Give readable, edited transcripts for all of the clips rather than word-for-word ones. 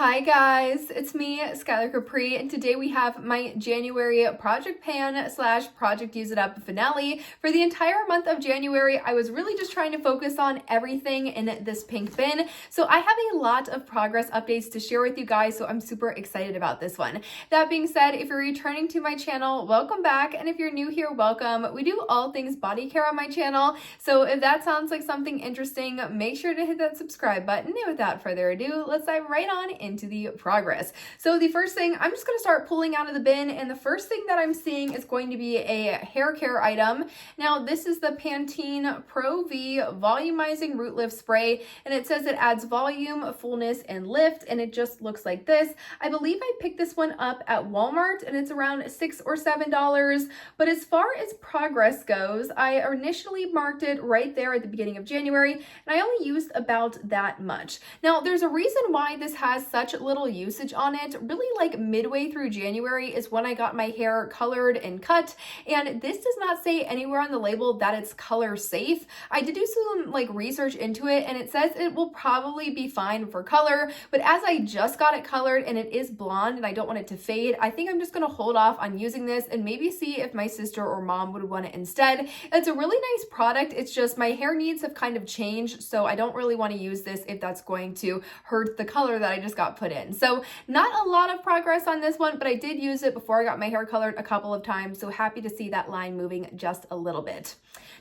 Hi guys, it's me, Skylar Capri, and today we have my January project pan slash project use it up finale. For the entire month of January, I was really just trying to focus on everything in this pink bin. So I have a lot of progress updates to share with you guys, so I'm super excited about this one. That being said, if you're returning to my channel, welcome back, and if you're new here, welcome. We do all things body care on my channel, so if that sounds like something interesting, make sure to hit that subscribe button. And without further ado, let's dive right on into the progress. So the first thing, I'm just going to start pulling out of the bin, and the first thing that I'm seeing is going to be a hair care item. Now this is the Pantene Pro V Volumizing Root Lift Spray, and it says it adds volume, fullness, and lift, and it just looks like this. I believe I picked this one up at Walmart, and it's around $6 or $7, but as far as progress goes, I initially marked it right there at the beginning of January, and I only used about that much. Now there's a reason why this has such little usage on it. Really, like midway through January is when I got my hair colored and cut, and this does not say anywhere on the label that it's color safe. I did do some like research into it, and it says it will probably be fine for color, but as I just got it colored and it is blonde and I don't want it to fade, I think I'm just gonna hold off on using this and maybe see if my sister or mom would want it instead. It's a really nice product. It's just my hair needs have kind of changed, so I don't really want to use this if that's going to hurt the color that I just got put in. So not a lot of progress on this one, but I did use it before I got my hair colored a couple of times, so happy to see that line moving just a little bit.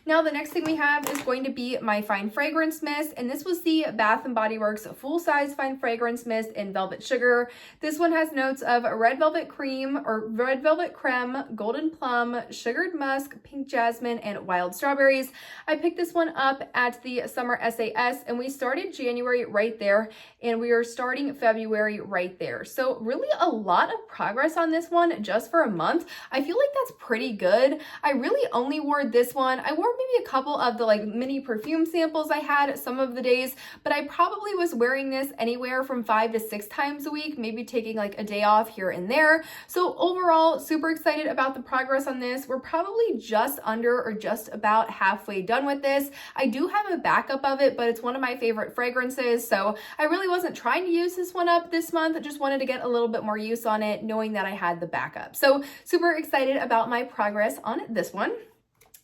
Now the next thing we have is going to be my fine fragrance mist, and this was the Bath & Body Works full-size fine fragrance mist in Velvet Sugar. This one has notes of red velvet cream or red velvet creme, golden plum, sugared musk, pink jasmine, and wild strawberries. I picked this one up at the Summer SAS, and we started January right there, and we are starting February right there. So really a lot of progress on this one just for a month. I feel like that's pretty good. I really only wore this one. I wore maybe a couple of the like mini perfume samples I had some of the days, but I probably was wearing this anywhere from 5 to 6 times a week, maybe taking like a day off here and there. So overall, super excited about the progress on this. We're probably just under or just about halfway done with this. I do have a backup of it, but it's one of my favorite fragrances, so I really wasn't trying to use this one up this month. I just wanted to get a little bit more use on it, knowing that I had the backup. So super excited about my progress on this one.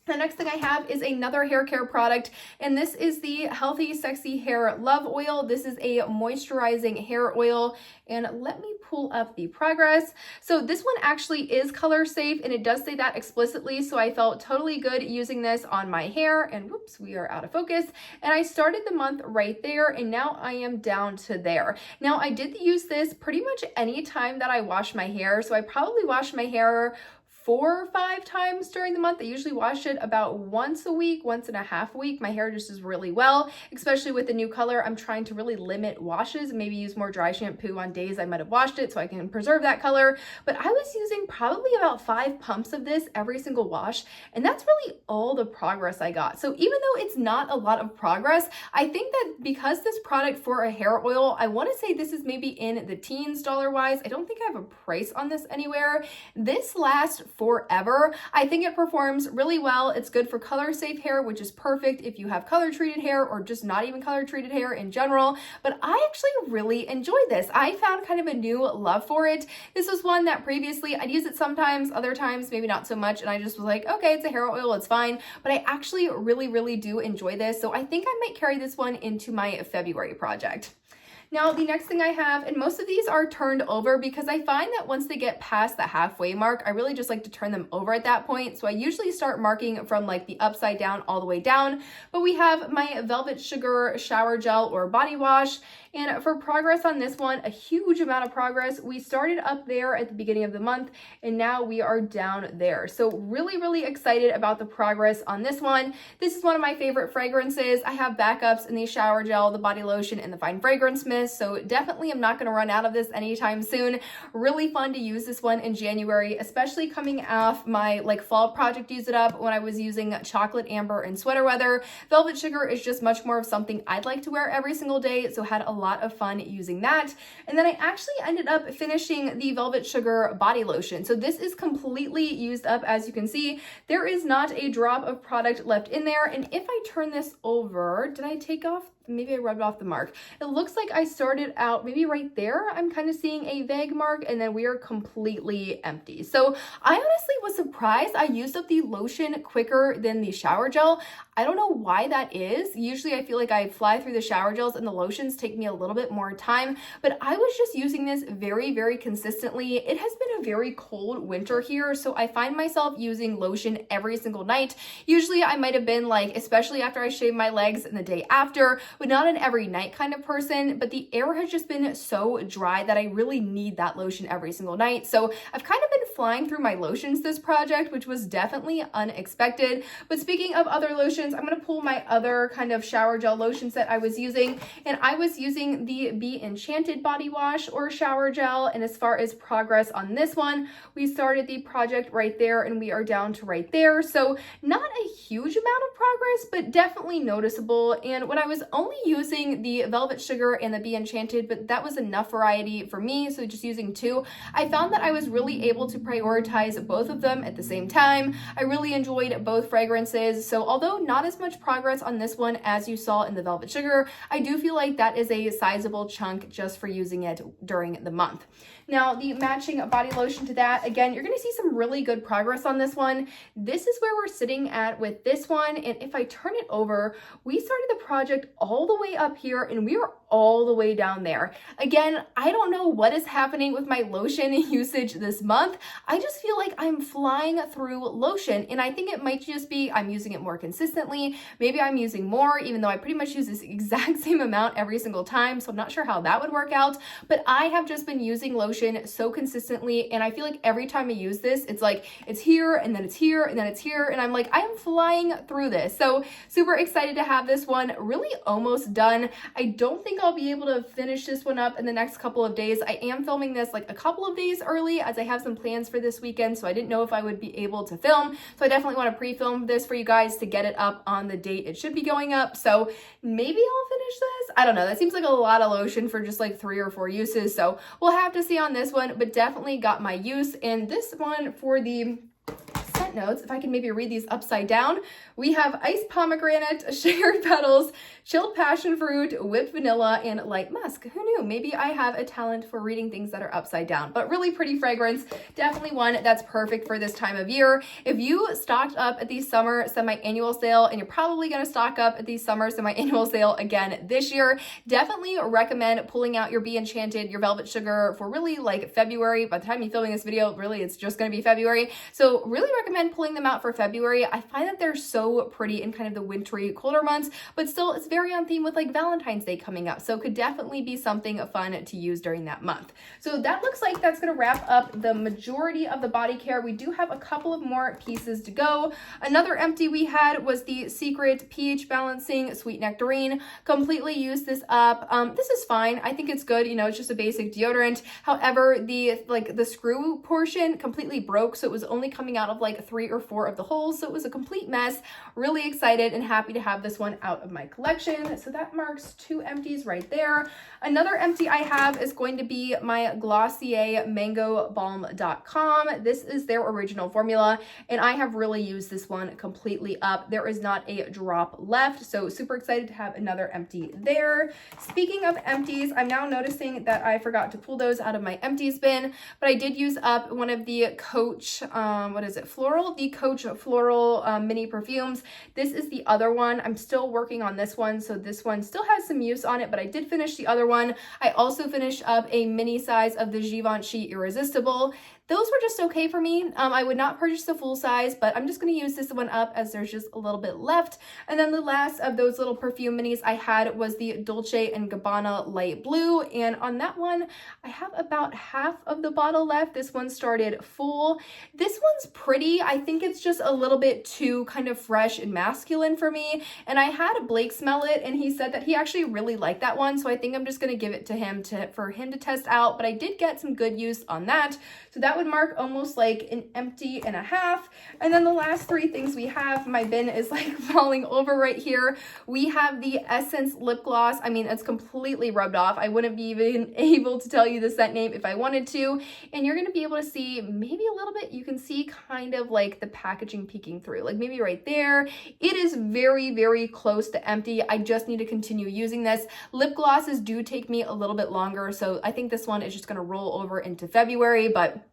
The next thing I have is another hair care product, and this is the Healthy Sexy Hair Love Oil. This is a moisturizing hair oil, and let me pull up the progress. So this one actually is color safe, and it does say that explicitly, so I felt totally good using this on my hair, and whoops, we are out of focus. And I started the month right there, and now I am down to there. Now I did use this pretty much any time that I wash my hair, so I probably wash my hair 4 or 5 times during the month. I usually wash it about once a week, once and a half a week. My hair just does really well, especially with the new color. I'm trying to really limit washes, maybe use more dry shampoo on days I might have washed it so I can preserve that color. But I was using probably about 5 pumps of this every single wash, and that's really all the progress I got. So even though it's not a lot of progress, I think that because this product for a hair oil, I want to say this is maybe in the teens dollar-wise. I don't think I have a price on this anywhere. This lasts forever. I think it performs really well. It's good for color safe hair, which is perfect if you have color treated hair or just not even color treated hair in general. But I actually really enjoy this. I found kind of a new love for it. This was one that previously I'd use it sometimes, other times maybe not so much, and I just was like, okay, it's a hair oil, it's fine. But I actually really do enjoy this. So I think I might carry this one into my February project. Now, the next thing I have, and most of these are turned over because I find that once they get past the halfway mark, I really just like to turn them over at that point. So I usually start marking from like the upside down all the way down. But we have my Velvet Sugar shower gel or body wash. And for progress on this one, a huge amount of progress. We started up there at the beginning of the month, and now we are down there. So really excited about the progress on this one. This is one of my favorite fragrances. I have backups in the shower gel, the body lotion, and the fine fragrance mist. So definitely I'm not going to run out of this anytime soon. Really fun to use this one in January, especially coming off my like fall project use it up when I was using chocolate amber and sweater weather. Velvet Sugar is just much more of something I'd like to wear every single day, so had a lot of fun using that. And then I actually ended up finishing the Velvet Sugar body lotion. So this is completely used up. As you can see, there is not a drop of product left in there. And if I turn this over, did I take off? Maybe I rubbed off the mark. It looks like I started out maybe right there. I'm kind of seeing a vague mark, and then we are completely empty. So I honestly was surprised. I used up the lotion quicker than the shower gel. I don't know why that is. Usually I feel like I fly through the shower gels and the lotions take me a little bit more time, but I was just using this very, very consistently. It has been a very cold winter here, so I find myself using lotion every single night. Usually I might have been like, especially after I shave my legs and the day after, but not an every night kind of person, but the air has just been so dry that I really need that lotion every single night. So I've kind of been flying through my lotions this project, which was definitely unexpected. But speaking of other lotions, I'm going to pull my other kind of shower gel lotions that I was using, and I was using the Be Enchanted body wash or shower gel. And as far as progress on this one, we started the project right there and we are down to right there. So not a huge amount of progress, but definitely noticeable. And when I was only using the Velvet Sugar and the Be Enchanted, but that was enough variety for me, so just using two, I found that I was really able to prioritize both of them at the same time. I really enjoyed both fragrances, so although not as much progress on this one as you saw in the Velvet Sugar, I do feel like that is a sizable chunk just for using it during the month. Now, the matching body lotion to that, again, you're going to see some really good progress on this one. This is where we're sitting at with this one, and if I turn it over, we started the project all the way up here and we are all the way down there. Again, I don't know what is happening with my lotion usage this month. I just feel like I'm flying through lotion, and I think it might just be I'm using it more consistently. Maybe I'm using more, even though I pretty much use this exact same amount every single time, so I'm not sure how that would work out, but I have just been using lotion so consistently, and I feel like every time I use this, it's like it's here, and then it's here, and then it's here, and I'm like, I am flying through this. So super excited to have this one really almost done. I don't think I'll be able to finish this one up in the next couple of days. I am filming this like a couple of days early as I have some plans for this weekend, so I didn't know if I would be able to film. So I definitely want to pre-film this for you guys to get it up on the date it should be going up. So maybe I'll finish this. I don't know. That seems like a lot of lotion for just like 3 or 4 uses. So we'll have to see on this one, but definitely got my use. And this one for the scent notes, if I can maybe read these upside down, we have iced pomegranate, shared petals, chilled passion fruit, whipped vanilla, and light musk. Who knew? Maybe I have a talent for reading things that are upside down, but really pretty fragrance. Definitely one that's perfect for this time of year. If you stocked up at the summer semi-annual sale, and you're probably going to stock up at the summer semi-annual sale again this year, definitely recommend pulling out your Be Enchanted, your Velvet Sugar for really like February. By the time you're filming this video, really it's just going to be February. So really recommend pulling them out for February. I find that they're so pretty in kind of the wintry, colder months, but still it's very on theme with like Valentine's Day coming up. So it could definitely be something fun to use during that month. So that looks like that's going to wrap up the majority of the body care. We do have a couple of more pieces to go. Another empty we had was the Secret pH Balancing Sweet Nectarine. Completely used this up. This is fine. I think it's good. You know, it's just a basic deodorant. However, the screw portion completely broke, so it was only coming out of like 3 or 4 of the holes. So it was a complete mess. Really excited and happy to have this one out of my collection. So that marks 2 empties right there. Another empty I have is going to be my Glossier Mango Balm.com. This is their original formula, and I have really used this one completely up. There is not a drop left, so super excited to have another empty there. Speaking of empties, I'm now noticing that I forgot to pull those out of my empties bin, but I did use up one of the Coach, The Coach Floral mini perfumes. This is the other one. I'm still working on this one, so this one still has some use on it, but I did finish the other one. I also finished up a mini size of the Givenchy Irresistible. Those were just okay for me. I would not purchase the full size, but I'm just going to use this one up as there's just a little bit left. And then the last of those little perfume minis I had was the Dolce & Gabbana Light Blue. And on that one, I have about half of the bottle left. This one started full. This one's pretty. I think it's just a little bit too kind of fresh and masculine for me. And I had Blake smell it, and he said that he actually really liked that one. So I think I'm just going to give it to him for him to test out. But I did get some good use on that. So that would would mark almost like an empty and a half. And then the last three things we have, my bin is like falling over right here. We have the Essence lip gloss. I mean, it's completely rubbed off. I wouldn't be even able to tell you the scent name if I wanted to. And you're going to be able to see maybe a little bit, you can see kind of like the packaging peeking through, like maybe right there. It is very, very close to empty. I just need to continue using this. Lip glosses do take me a little bit longer, so I think this one is just going to roll over into February, but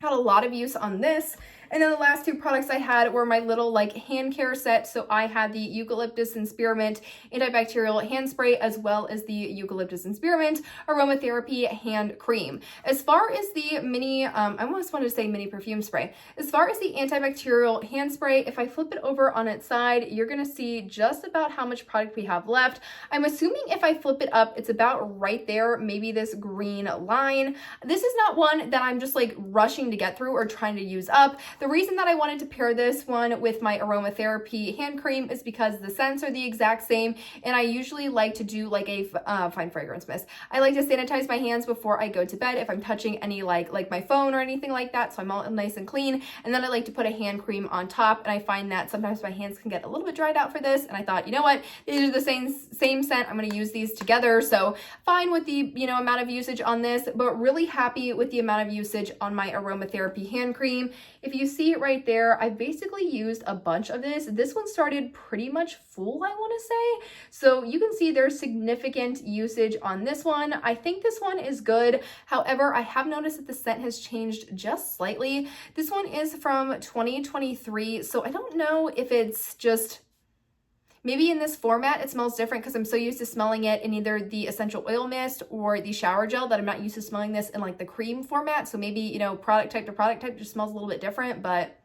had a lot of use on this. And then the last two products I had were my little like hand care set. So I had the Eucalyptus and Spearmint antibacterial hand spray, as well as the Eucalyptus and Spearmint aromatherapy hand cream. As far as the mini, I almost wanted to say mini perfume spray. As far as the antibacterial hand spray, if I flip it over on its side, you're gonna see just about how much product we have left. I'm assuming if I flip it up, it's about right there, maybe this green line. This is not one that I'm just like rushing to get through or trying to use up. The reason that I wanted to pair this one with my aromatherapy hand cream is because the scents are the exact same, and I usually like to do like a fine fragrance mist. I like to sanitize my hands before I go to bed if I'm touching any like my phone or anything like that, so I'm all nice and clean. And then I like to put a hand cream on top, and I find that sometimes my hands can get a little bit dried out for this, and I thought, you know what, these are the same scent, I'm going to use these together. So fine with the amount of usage on this, but really happy with the amount of usage on my aromatherapy hand cream. If you see it right there, I basically used a bunch of this. This one started pretty much full, I want to say. So you can see there's significant usage on this one. I think this one is good. However, I have noticed that the scent has changed just slightly. This one is from 2023, so I don't know if it's just maybe in this format it smells different because I'm so used to smelling it in either the essential oil mist or the shower gel that I'm not used to smelling this in like the cream format. So maybe, product type to product type just smells a little bit different, but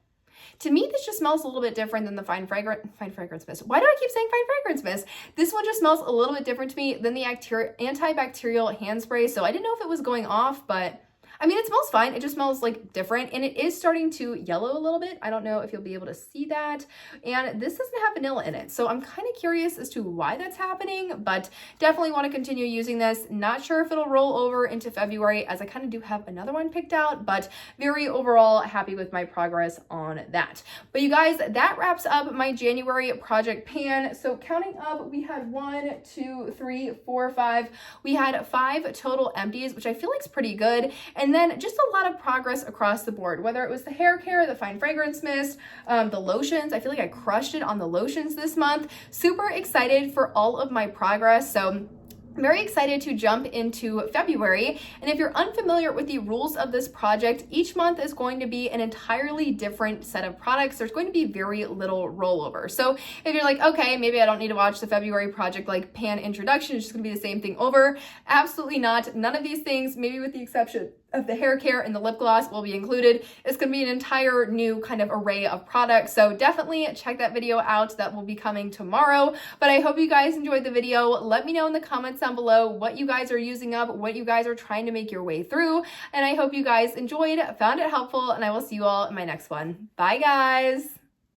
to me, this just smells a little bit different than the fine fragrance mist. Why do I keep saying fine fragrance mist? This one just smells a little bit different to me than the antibacterial hand spray. So I didn't know if it was going off, but I mean, it smells fine. It just smells like different, and it is starting to yellow a little bit. I don't know if you'll be able to see that. And this doesn't have vanilla in it, so I'm kind of curious as to why that's happening, but definitely want to continue using this. Not sure if it'll roll over into February, as I kind of do have another one picked out, but very overall happy with my progress on that. But you guys, that wraps up my January project pan. So counting up, we had 1, 2, 3, 4, 5. We had 5 total empties, which I feel like is pretty good. And then just a lot of progress across the board, whether it was the hair care, the fine fragrance mist, the lotions. I feel like I crushed it on the lotions this month. Super excited for all of my progress. So I'm very excited to jump into February. And if you're unfamiliar with the rules of this project, each month is going to be an entirely different set of products. There's going to be very little rollover. So if you're like, okay, maybe I don't need to watch the February project like pan introduction, it's just gonna be the same thing over. Absolutely not. None of these things, maybe with the exception of the hair care and the lip gloss, will be included. It's going to be an entire new kind of array of products. So definitely check that video out. That will be coming tomorrow. But I hope you guys enjoyed the video. Let me know in the comments down below what you guys are using up, what you guys are trying to make your way through. And I hope you guys enjoyed, found it helpful, and I will see you all in my next one. Bye guys.